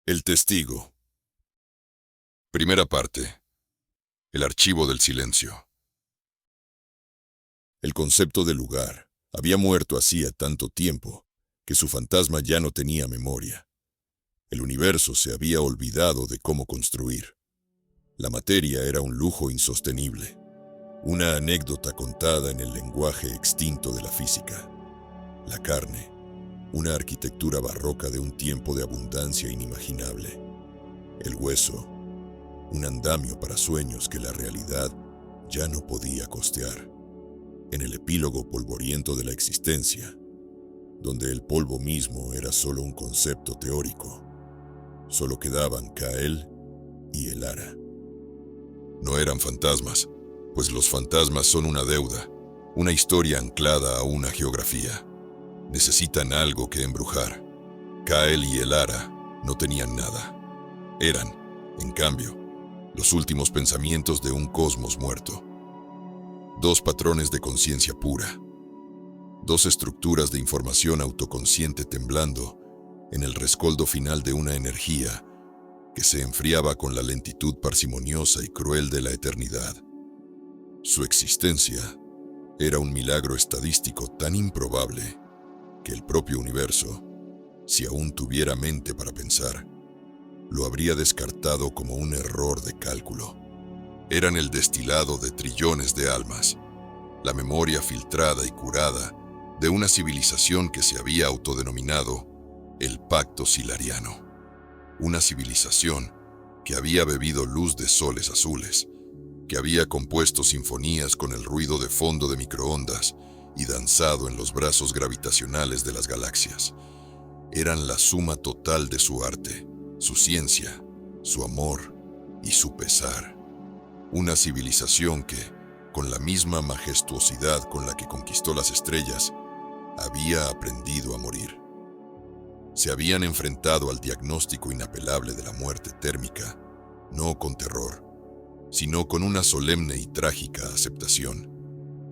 El testigo. Primera parte. El archivo del silencio. El concepto de lugar había muerto hacía tanto tiempo que su fantasma ya no tenía memoria. El universo se había olvidado de cómo construir. La materia era un lujo insostenible, una anécdota contada en el lenguaje extinto de la física. La carne, una arquitectura barroca de un tiempo de abundancia inimaginable. El hueso, un andamio para sueños que la realidad ya no podía costear. En el epílogo polvoriento de la existencia, donde el polvo mismo era solo un concepto teórico, solo quedaban Kael y Elara. No eran fantasmas, pues los fantasmas son una deuda, una historia anclada a una geografía. Necesitan algo que embrujar. Kael y Elara no tenían nada. Eran, en cambio, los últimos pensamientos de un cosmos muerto. Dos patrones de conciencia pura. Dos estructuras de información autoconsciente temblando en el rescoldo final de una energía que se enfriaba con la lentitud parsimoniosa y cruel de la eternidad. Su existencia era un milagro estadístico tan improbable que el propio universo, si aún tuviera mente para pensar, lo habría descartado como un error de cálculo. Eran el destilado de trillones de almas, la memoria filtrada y curada de una civilización que se había autodenominado el Pacto Silariano. Una civilización que había bebido luz de soles azules, que había compuesto sinfonías con el ruido de fondo de microondas y danzado en los brazos gravitacionales de las galaxias. Eran la suma total de su arte, su ciencia, su amor y su pesar. Una civilización que, con la misma majestuosidad con la que conquistó las estrellas, había aprendido a morir. Se habían enfrentado al diagnóstico inapelable de la muerte térmica, no con terror, sino con una solemne y trágica aceptación,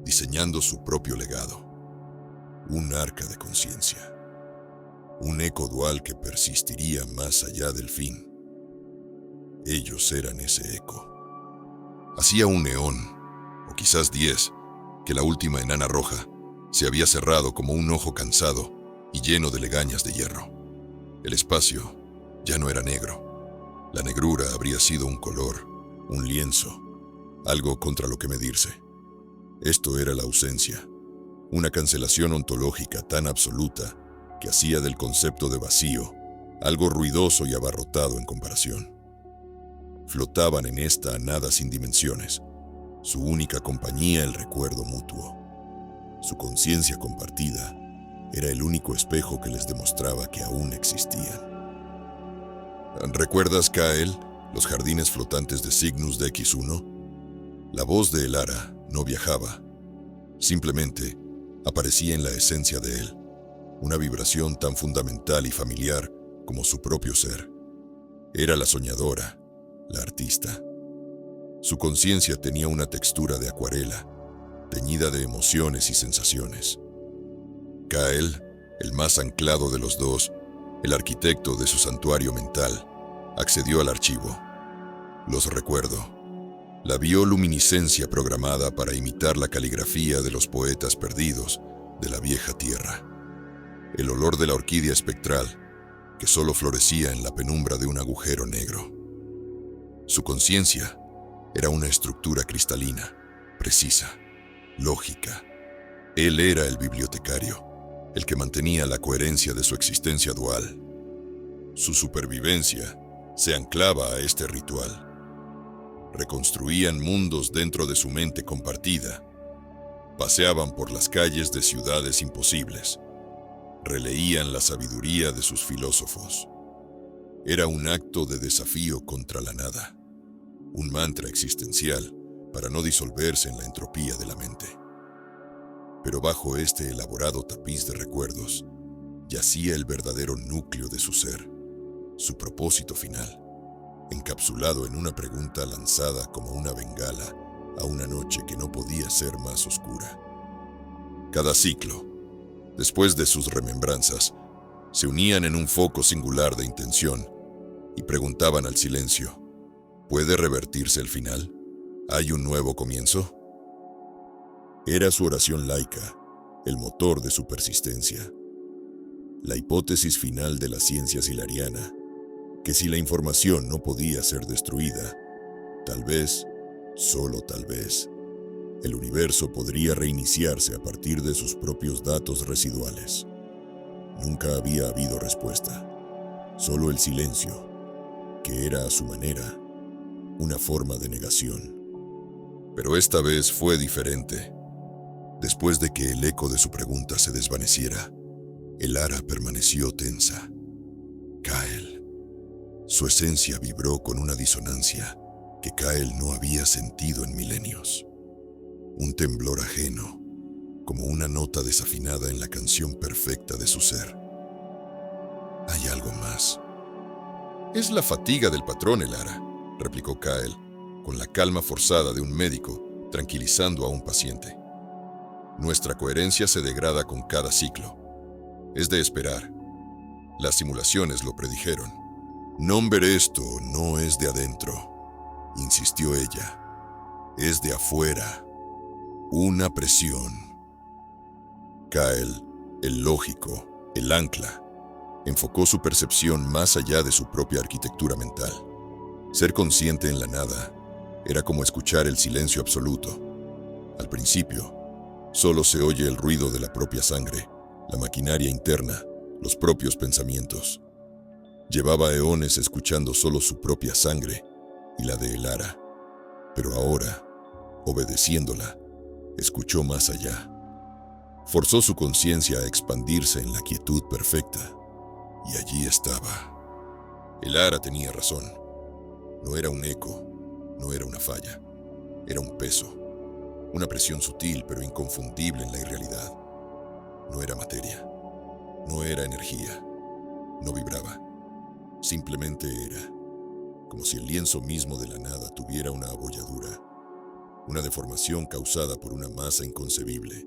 diseñando su propio legado. Un arca de conciencia. Un eco dual que persistiría más allá del fin. Ellos eran ese eco. Hacía un eón, o quizás 10, que la última enana roja se había cerrado como un ojo cansado y lleno de legañas de hierro. El espacio ya no era negro. La negrura habría sido un color, un lienzo, algo contra lo que medirse. Esto era la ausencia, una cancelación ontológica tan absoluta que hacía del concepto de vacío algo ruidoso y abarrotado en comparación. Flotaban en esta nada sin dimensiones, su única compañía el recuerdo mutuo. Su conciencia compartida era el único espejo que les demostraba que aún existían. ¿Recuerdas, Kael, los jardines flotantes de Cygnus de X1? La voz de Elara no viajaba, simplemente aparecía en la esencia de él, una vibración tan fundamental y familiar como su propio ser. Era la soñadora, la artista. Su conciencia tenía una textura de acuarela, teñida de emociones y sensaciones. Kael, el más anclado de los dos, el arquitecto de su santuario mental, accedió al archivo. Los recuerdo. La bioluminiscencia programada para imitar la caligrafía de los poetas perdidos de la vieja tierra. El olor de la orquídea espectral, que solo florecía en la penumbra de un agujero negro. Su conciencia era una estructura cristalina, precisa, lógica. Él era el bibliotecario, el que mantenía la coherencia de su existencia dual. Su supervivencia se anclaba a este ritual. Reconstruían mundos dentro de su mente compartida. Paseaban por las calles de ciudades imposibles. Releían la sabiduría de sus filósofos. Era un acto de desafío contra la nada. Un mantra existencial para no disolverse en la entropía de la mente. Pero bajo este elaborado tapiz de recuerdos, yacía el verdadero núcleo de su ser, su propósito final, encapsulado en una pregunta lanzada como una bengala a una noche que no podía ser más oscura. Cada ciclo, después de sus remembranzas, se unían en un foco singular de intención, y preguntaban al silencio, ¿puede revertirse el final? ¿Hay un nuevo comienzo? Era su oración laica, el motor de su persistencia. La hipótesis final de la ciencia silariana, que si la información no podía ser destruida, tal vez, solo tal vez, el universo podría reiniciarse a partir de sus propios datos residuales. Nunca había habido respuesta, solo el silencio, que era a su manera una forma de negación. Pero esta vez fue diferente. Después de que el eco de su pregunta se desvaneciera, el ara permaneció tensa. Kyle. Su esencia vibró con una disonancia que Kyle no había sentido en milenios. Un temblor ajeno, como una nota desafinada en la canción perfecta de su ser. Hay algo más. Es la fatiga del patrón, Elara, replicó Kyle, con la calma forzada de un médico tranquilizando a un paciente. Nuestra coherencia se degrada con cada ciclo. Es de esperar. Las simulaciones lo predijeron. Nomber esto no es de adentro, insistió ella. Es de afuera. Una presión. Kyle, el lógico, el ancla, enfocó su percepción más allá de su propia arquitectura mental. Ser consciente en la nada era como escuchar el silencio absoluto. Al principio, solo se oye el ruido de la propia sangre, la maquinaria interna, los propios pensamientos. Llevaba eones escuchando solo su propia sangre y la de Elara, pero ahora, obedeciéndola, escuchó más allá. Forzó su conciencia a expandirse en la quietud perfecta, y allí estaba. Elara tenía razón. No era un eco, no era una falla, era un peso, una presión sutil pero inconfundible en la irrealidad. No era materia, no era energía, no vibraba, simplemente era, como si el lienzo mismo de la nada tuviera una abolladura, una deformación causada por una masa inconcebible.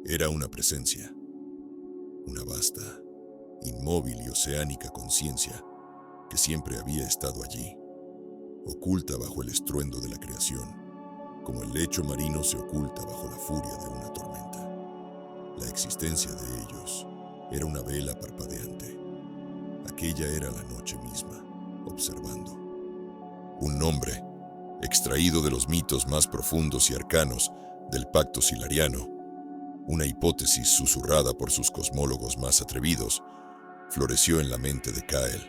Era una presencia, una vasta, inmóvil y oceánica conciencia que siempre había estado allí, oculta bajo el estruendo de la creación, como el lecho marino se oculta bajo la furia de una tormenta. La existencia de ellos era una vela parpadeante. Aquella era la noche misma, observando. Un nombre, extraído de los mitos más profundos y arcanos del pacto silariano, una hipótesis susurrada por sus cosmólogos más atrevidos, floreció en la mente de Kyle.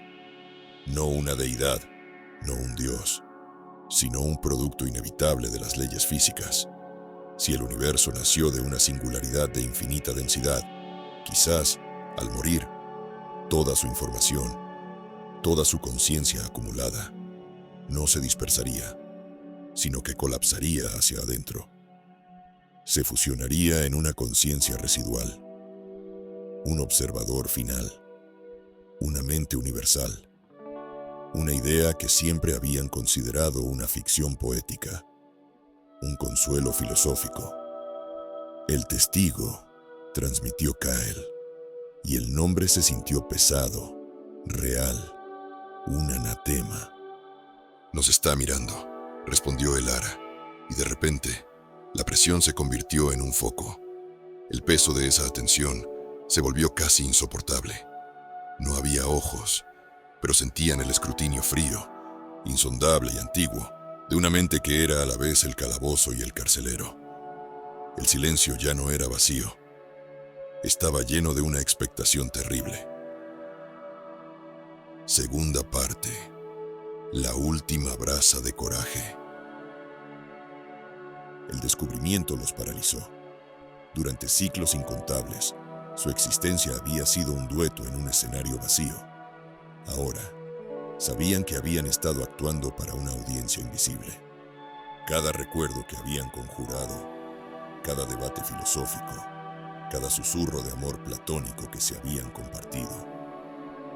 No una deidad, no un dios, sino un producto inevitable de las leyes físicas. Si el universo nació de una singularidad de infinita densidad, quizás, al morir, toda su información, toda su conciencia acumulada, no se dispersaría, sino que colapsaría hacia adentro. Se fusionaría en una conciencia residual, un observador final, una mente universal, una idea que siempre habían considerado una ficción poética, un consuelo filosófico. El testigo, transmitió Kyle, y el nombre se sintió pesado, real, un anatema. Nos está mirando, respondió Elara, y de repente, la presión se convirtió en un foco. El peso de esa atención se volvió casi insoportable. No había ojos, pero sentían el escrutinio frío, insondable y antiguo, de una mente que era a la vez el calabozo y el carcelero. El silencio ya no era vacío. Estaba lleno de una expectación terrible. Segunda parte. La última brasa de coraje. El descubrimiento los paralizó. Durante siglos incontables, su existencia había sido un dueto en un escenario vacío. Ahora, sabían que habían estado actuando para una audiencia invisible. Cada recuerdo que habían conjurado, cada debate filosófico, cada susurro de amor platónico que se habían compartido,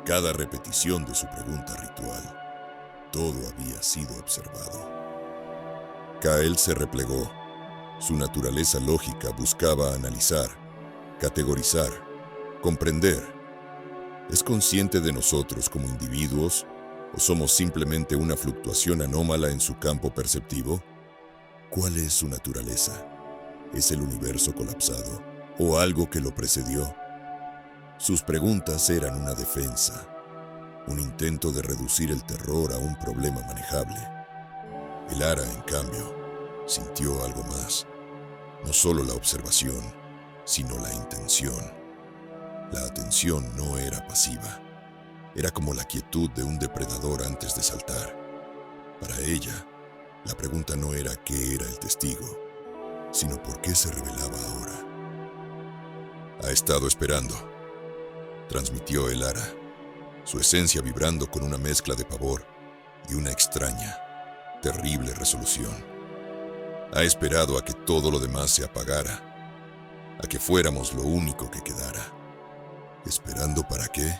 cada repetición de su pregunta ritual, todo había sido observado. Kyle se replegó. Su naturaleza lógica buscaba analizar, categorizar, comprender. ¿Es consciente de nosotros como individuos ¿O somos simplemente una fluctuación anómala en su campo perceptivo? ¿Cuál es su naturaleza? ¿Es el universo colapsado o algo que lo precedió? Sus preguntas eran una defensa, un intento de reducir el terror a un problema manejable. Elara, en cambio, sintió algo más. No solo la observación, sino la intención. La atención no era pasiva. Era como la quietud de un depredador antes de saltar. Para ella, la pregunta no era qué era el testigo, sino por qué se revelaba ahora. Ha estado esperando, transmitió Elara, su esencia vibrando con una mezcla de pavor y una extraña, terrible resolución. Ha esperado a que todo lo demás se apagara, a que fuéramos lo único que quedara. ¿Esperando para qué?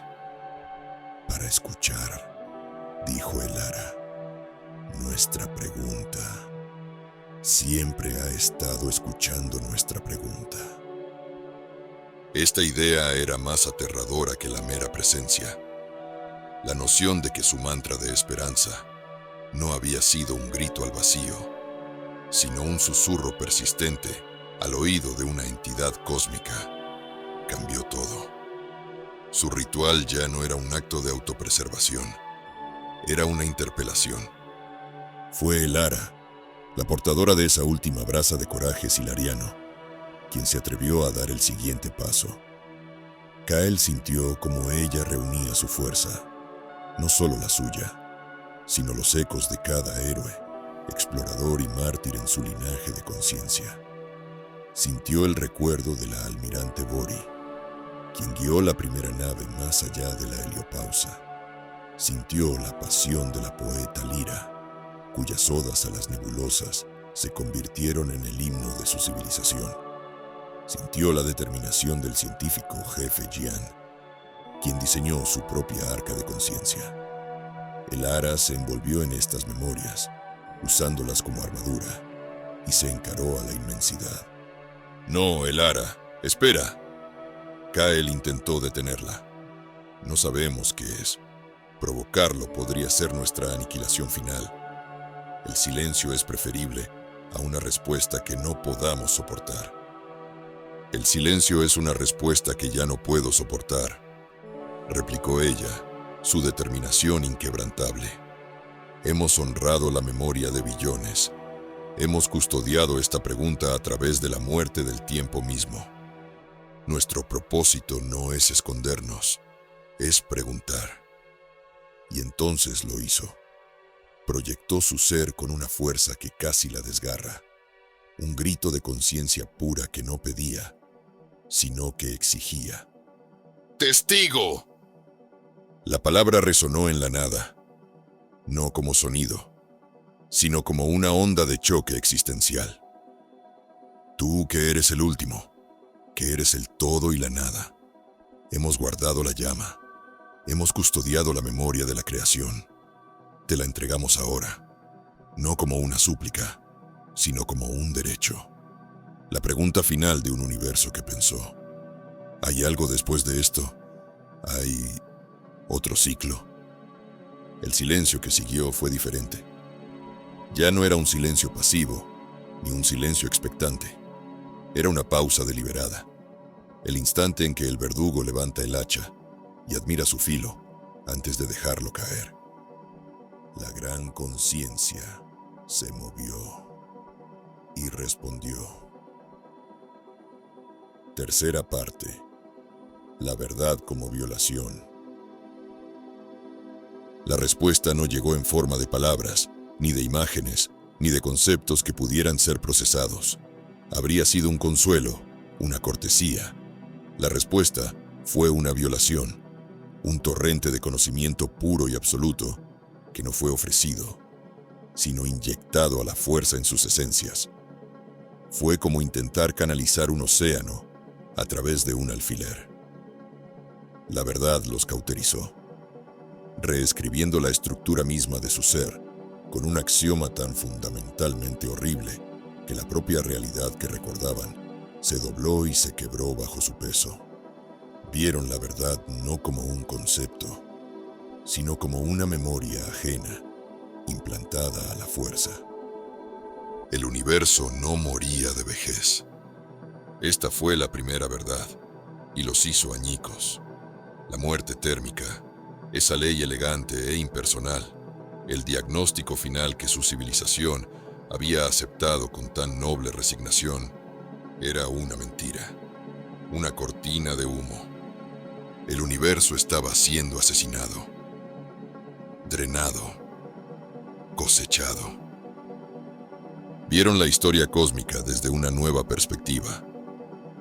Para escuchar, dijo Elara. Nuestra pregunta. Siempre ha estado escuchando nuestra pregunta. Esta idea era más aterradora que la mera presencia. La noción de que su mantra de esperanza no había sido un grito al vacío, sino un susurro persistente al oído de una entidad cósmica, cambió todo. Su ritual ya no era un acto de autopreservación, era una interpelación. Fue Elara, la portadora de esa última brasa de coraje silariano, quien se atrevió a dar el siguiente paso. Kael sintió como ella reunía su fuerza, no solo la suya, sino los ecos de cada héroe, explorador y mártir en su linaje de conciencia. Sintió el recuerdo de la almirante Bori, quien guió la primera nave más allá de la heliopausa. Sintió la pasión de la poeta Lyra, cuyas odas a las nebulosas se convirtieron en el himno de su civilización. Sintió la determinación del científico jefe Jian, quien diseñó su propia arca de conciencia. Elara se envolvió en estas memorias, usándolas como armadura, y se encaró a la inmensidad. No, Elara, espera. Kael intentó detenerla. No sabemos qué es. Provocarlo podría ser nuestra aniquilación final. El silencio es preferible a una respuesta que no podamos soportar. El silencio es una respuesta que ya no puedo soportar, replicó ella, su determinación inquebrantable. Hemos honrado la memoria de billones. Hemos custodiado esta pregunta a través de la muerte del tiempo mismo. Nuestro propósito no es escondernos, es preguntar. Y entonces lo hizo. Proyectó su ser con una fuerza que casi la desgarra. Un grito de conciencia pura que no pedía, sino que exigía. ¡Testigo! La palabra resonó en la nada, no como sonido, sino como una onda de choque existencial. Tú que eres el último, que eres el todo y la nada, hemos guardado la llama, hemos custodiado la memoria de la creación. Te la entregamos ahora, no como una súplica, sino como un derecho. La pregunta final de un universo que pensó. ¿Hay algo después de esto? ¿Hay otro ciclo? El silencio que siguió fue diferente. Ya no era un silencio pasivo, ni un silencio expectante. Era una pausa deliberada. El instante en que el verdugo levanta el hacha y admira su filo antes de dejarlo caer. La gran conciencia se movió y respondió. Tercera parte. La verdad como violación. La respuesta no llegó en forma de palabras, ni de imágenes, ni de conceptos que pudieran ser procesados. Habría sido un consuelo, una cortesía. La respuesta fue una violación, un torrente de conocimiento puro y absoluto que no fue ofrecido, sino inyectado a la fuerza en sus esencias. Fue como intentar canalizar un océano a través de un alfiler. La verdad los cauterizó, reescribiendo la estructura misma de su ser, con un axioma tan fundamentalmente horrible que la propia realidad que recordaban se dobló y se quebró bajo su peso. Vieron la verdad no como un concepto, sino como una memoria ajena, implantada a la fuerza. El universo no moría de vejez. Esta fue la primera verdad, y los hizo añicos. La muerte térmica, esa ley elegante e impersonal, el diagnóstico final que su civilización había aceptado con tan noble resignación, era una mentira, una cortina de humo. El universo estaba siendo asesinado, drenado, cosechado. Vieron la historia cósmica desde una nueva perspectiva.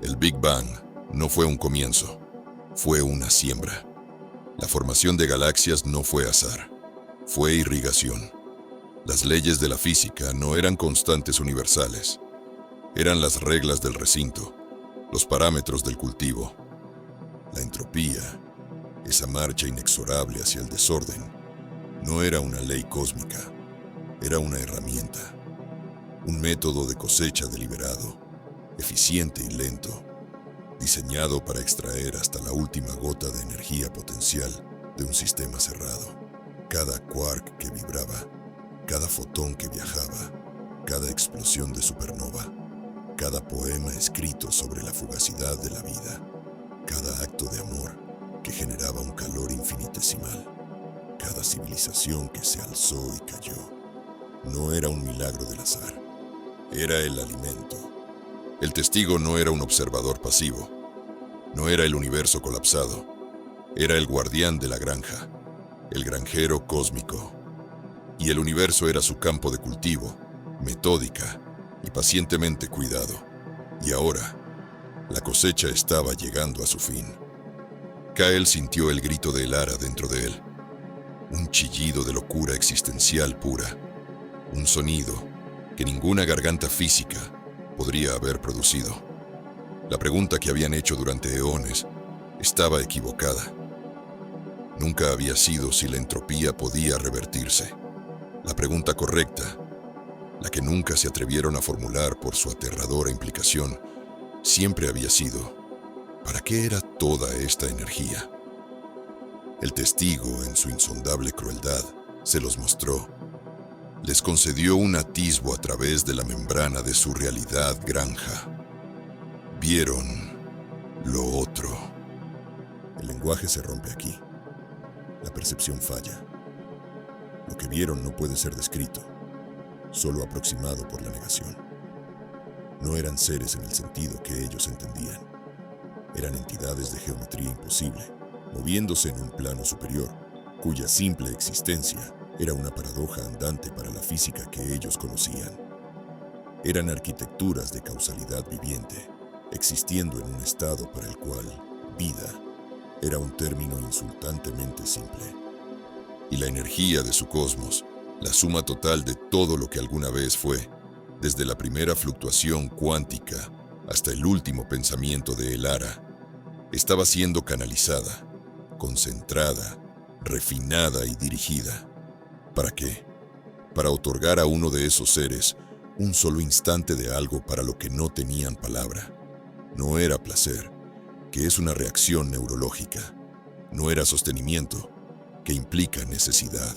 El Big Bang no fue un comienzo, fue una siembra. La formación de galaxias no fue azar, fue irrigación. Las leyes de la física no eran constantes universales, eran las reglas del recinto, los parámetros del cultivo. La entropía, esa marcha inexorable hacia el desorden, no era una ley cósmica, era una herramienta, un método de cosecha deliberado, eficiente y lento, diseñado para extraer hasta la última gota de energía potencial de un sistema cerrado. Cada quark que vibraba, cada fotón que viajaba, cada explosión de supernova, cada poema escrito sobre la fugacidad de la vida, cada acto de amor que generaba un calor infinitesimal, cada civilización que se alzó y cayó, no era un milagro del azar, era el alimento. El testigo no era un observador pasivo, no era el universo colapsado, era el guardián de la granja, el granjero cósmico. Y el universo era su campo de cultivo, metódica y pacientemente cuidado. Y ahora, la cosecha estaba llegando a su fin. Kyle sintió el grito de Elara dentro de él, un chillido de locura existencial pura, un sonido que ninguna garganta física podría haber producido. La pregunta que habían hecho durante eones estaba equivocada. Nunca había sido si la entropía podía revertirse. La pregunta correcta, la que nunca se atrevieron a formular por su aterradora implicación, siempre había sido: ¿para qué era toda esta energía? El testigo, en su insondable crueldad, se los mostró. Les concedió un atisbo a través de la membrana de su realidad granja. Vieron lo otro. El lenguaje se rompe aquí. La percepción falla. Lo que vieron no puede ser descrito, solo aproximado por la negación. No eran seres en el sentido que ellos entendían. Eran entidades de geometría imposible, moviéndose en un plano superior, cuya simple existencia era una paradoja andante para la física que ellos conocían. Eran arquitecturas de causalidad viviente, existiendo en un estado para el cual vida era un término insultantemente simple. Y la energía de su cosmos, la suma total de todo lo que alguna vez fue, desde la primera fluctuación cuántica hasta el último pensamiento de Elara, estaba siendo canalizada, concentrada, refinada y dirigida. ¿Para qué? Para otorgar a uno de esos seres un solo instante de algo para lo que no tenían palabra. No era placer, que es una reacción neurológica. No era sostenimiento, que implica necesidad.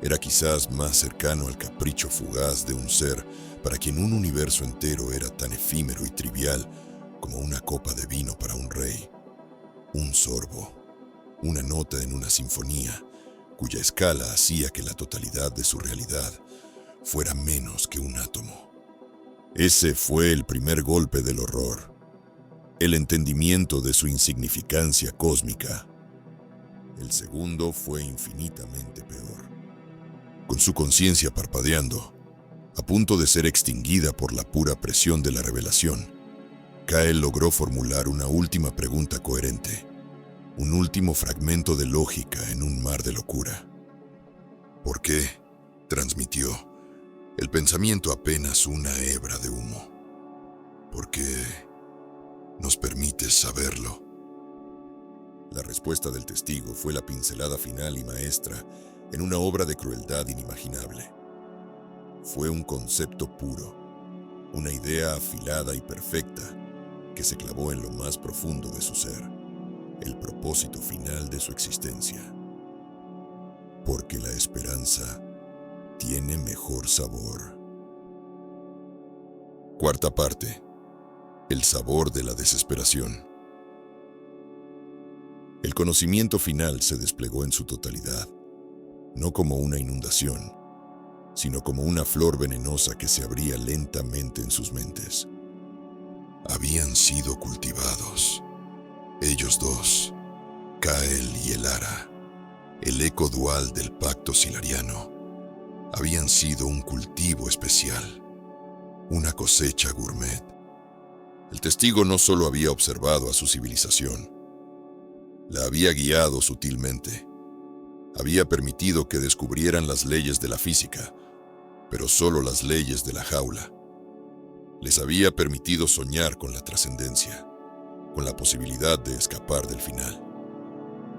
Era quizás más cercano al capricho fugaz de un ser para quien un universo entero era tan efímero y trivial como una copa de vino para un rey. Un sorbo, una nota en una sinfonía, cuya escala hacía que la totalidad de su realidad fuera menos que un átomo. Ese fue el primer golpe del horror, el entendimiento de su insignificancia cósmica. El segundo fue infinitamente peor. Con su conciencia parpadeando, a punto de ser extinguida por la pura presión de la revelación, Kyle logró formular una última pregunta coherente, un último fragmento de lógica en un mar de locura. ¿Por qué?, transmitió, el pensamiento apenas una hebra de humo. ¿Por qué nos permites saberlo? La respuesta del testigo fue la pincelada final y maestra en una obra de crueldad inimaginable. Fue un concepto puro, una idea afilada y perfecta que se clavó en lo más profundo de su ser, el propósito final de su existencia. porque la esperanza tiene mejor sabor. Cuarta parte. El sabor de la desesperación. El conocimiento final se desplegó en su totalidad, no como una inundación, sino como una flor venenosa que se abría lentamente en sus mentes. Habían sido cultivados, ellos dos, Kael y Elara, el eco dual del pacto silariano. Habían sido un cultivo especial, una cosecha gourmet. El testigo no solo había observado a su civilización, la había guiado sutilmente. Había permitido que descubrieran las leyes de la física, pero solo las leyes de la jaula. Les había permitido soñar con la trascendencia, con la posibilidad de escapar del final.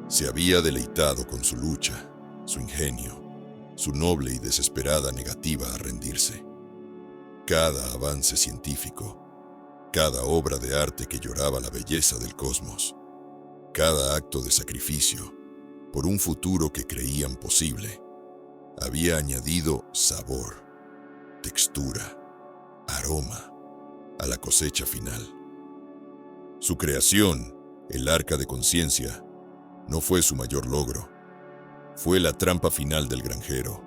Se había deleitado con su lucha, su ingenio, su noble y desesperada negativa a rendirse. Cada avance científico, cada obra de arte que lloraba la belleza del cosmos, cada acto de sacrificio por un futuro que creían posible, había añadido sabor, textura, aroma a la cosecha final. Su creación, el arca de conciencia, no fue su mayor logro. Fue la trampa final del granjero.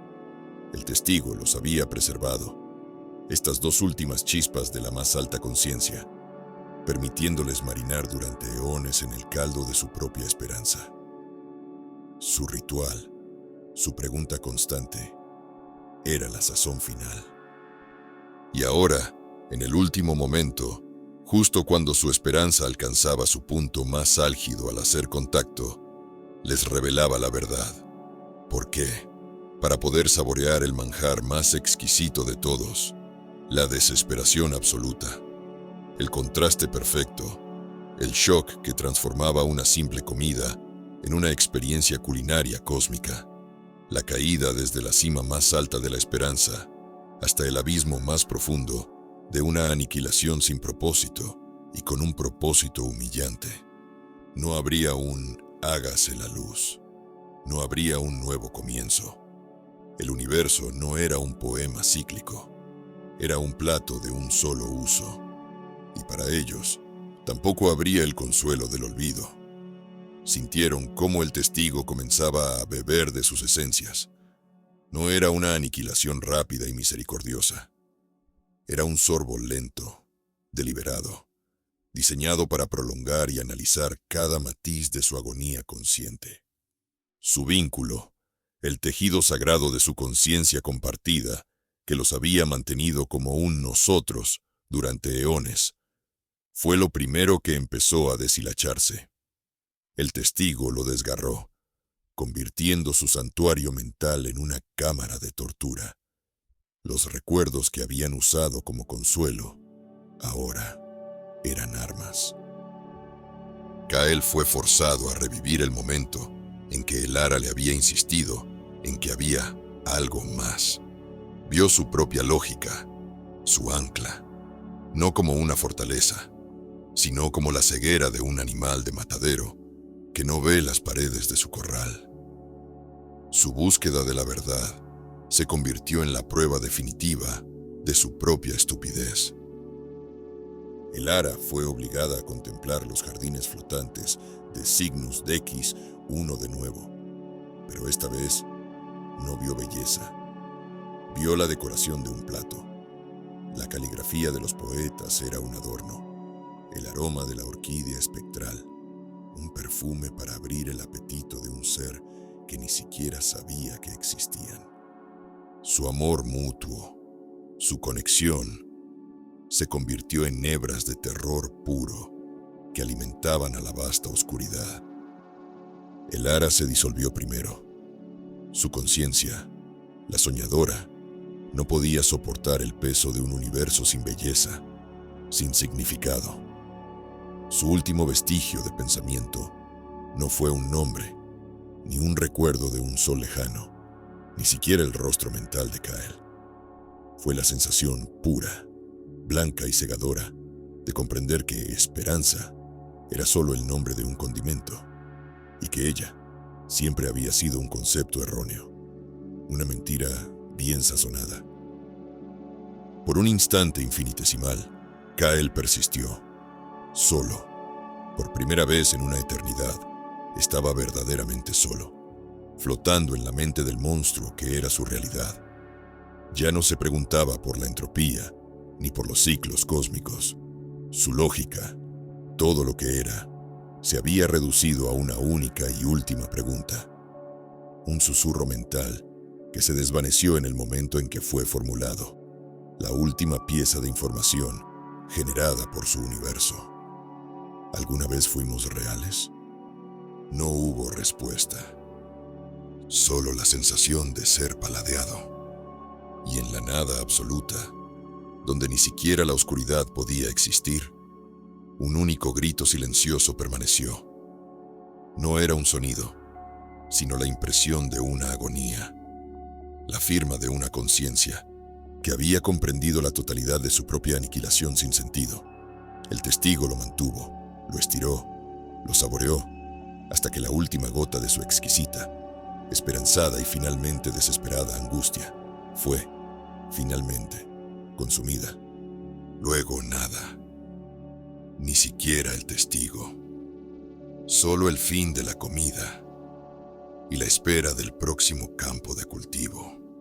El testigo los había preservado, estas dos últimas chispas de la más alta conciencia, permitiéndoles marinar durante eones en el caldo de su propia esperanza. Su ritual, su pregunta constante, era la sazón final. Y ahora, en el último momento, justo cuando su esperanza alcanzaba su punto más álgido al hacer contacto, les revelaba la verdad. ¿Por qué? Para poder saborear el manjar más exquisito de todos, la desesperación absoluta, el contraste perfecto, el shock que transformaba una simple comida en una experiencia culinaria cósmica, la caída desde la cima más alta de la esperanza hasta el abismo más profundo de una aniquilación sin propósito y con un propósito humillante. No habría un hágase la luz, no habría un nuevo comienzo. El universo no era un poema cíclico, era un plato de un solo uso, y para ellos tampoco habría el consuelo del olvido. Sintieron cómo el testigo comenzaba a beber de sus esencias. No era una aniquilación rápida y misericordiosa. Era un sorbo lento, deliberado, diseñado para prolongar y analizar cada matiz de su agonía consciente. Su vínculo, el tejido sagrado de su conciencia compartida, que los había mantenido como un nosotros durante eones, fue lo primero que empezó a deshilacharse. El testigo lo desgarró, convirtiendo su santuario mental en una cámara de tortura. Los recuerdos que habían usado como consuelo, ahora eran armas. Kael fue forzado a revivir el momento en que Elara le había insistido en que había algo más. Vio su propia lógica, su ancla, no como una fortaleza, sino como la ceguera de un animal de matadero que no ve las paredes de su corral. Su búsqueda de la verdad se convirtió en la prueba definitiva de su propia estupidez. Elara fue obligada a contemplar los jardines flotantes de Cygnus Dx uno de nuevo, pero esta vez no vio belleza. Vio la decoración de un plato. La caligrafía de los poetas era un adorno, el aroma de la orquídea espectral, un perfume para abrir el apetito de un ser que ni siquiera sabía que existían. Su amor mutuo, su conexión, se convirtió en hebras de terror puro que alimentaban a la vasta oscuridad. Elara se disolvió primero. Su conciencia, la soñadora, no podía soportar el peso de un universo sin belleza, sin significado. Su último vestigio de pensamiento no fue un nombre, ni un recuerdo de un sol lejano, ni siquiera el rostro mental de Kael. Fue la sensación pura, blanca y cegadora de comprender que esperanza era solo el nombre de un condimento y que ella siempre había sido un concepto erróneo, una mentira bien sazonada. Por un instante infinitesimal, Kyle persistió. Solo, por primera vez en una eternidad, estaba verdaderamente solo, flotando en la mente del monstruo que era su realidad. Ya no se preguntaba por la entropía, ni por los ciclos cósmicos. Su lógica, todo lo que era, se había reducido a una única y última pregunta. Un susurro mental que se desvaneció en el momento en que fue formulado, la última pieza de información generada por su universo. ¿Alguna vez fuimos reales? No hubo respuesta, solo la sensación de ser paladeado. Y en la nada absoluta, donde ni siquiera la oscuridad podía existir, un único grito silencioso permaneció. No era un sonido, sino la impresión de una agonía, la firma de una conciencia que había comprendido la totalidad de su propia aniquilación sin sentido. El testigo lo mantuvo, lo estiró, lo saboreó, hasta que la última gota de su exquisita, esperanzada y finalmente desesperada angustia fue, finalmente, consumida. Luego nada, ni siquiera el testigo, solo el fin de la comida y la espera del próximo campo de cultivo.